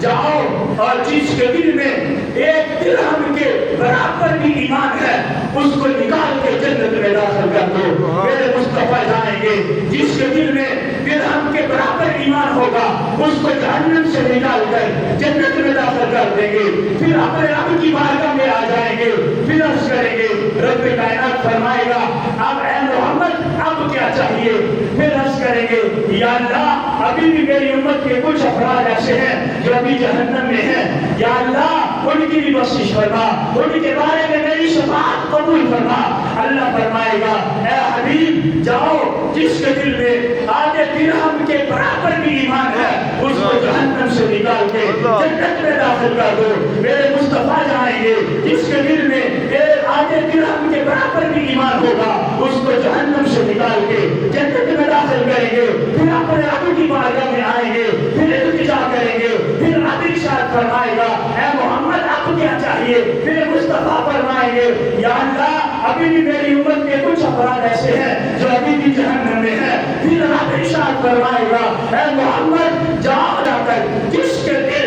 جاؤ اور جس کے دل میں ایک درہم کے برابر بھی ایمان ہے اس کو نکال کے جنت میں داخل کر دو. میرے مصطفیٰ جائیں گے جس کے دل میں درہم کے برابر ایمان ہوگا اس کو جہنم سے نکال کر جنت میں داخل کر دیں گے. پھر اپنے رب کی بارگاہ میں آ جائیں گے, پھر عرض کریں گے رب کائنات فرمائے گا اب اے محمد اب کیا چاہیے. پھر عرض کریں گے یا اللہ ابھی بھی میری امت کے کچھ افراد ایسے ہیں جو ابھی جہنم میں ہیں, یا اللہ ان کی بھی بخشش فرما, ان کے بارے میں میری شفاعت قبول فرما. اللہ فرمائے گا اے حبیب جاؤ جس کے دل میں آدھے درہم کے برابر بھی ایمان ہے اس کو جہنم سے نکال کے جنت میں داخل کر دو. میرے مصطفیٰ جائیں گے جس کے دل میں آدھے درہم کے برابر بھی ایمان ہوگا اس کو جہنم سے نکال کے جنت میں داخل کریں گے. پھر اپنے رب کی بارگاہ میں آئیں گے, پھر التجا کریں گے, پھر رب ارشاد فرمائے گا اے محمد اب کیا چاہیے. پھر مصطفیٰ فرمائیں گے یا اللہ ابھی بھی میری امت کے کچھ افراد ایسے ہیں جو ابھی بھی جہنم میں ہیں. پھر رب ارشاد فرمائے گا اے محمد جاؤ جا کر جس کے دل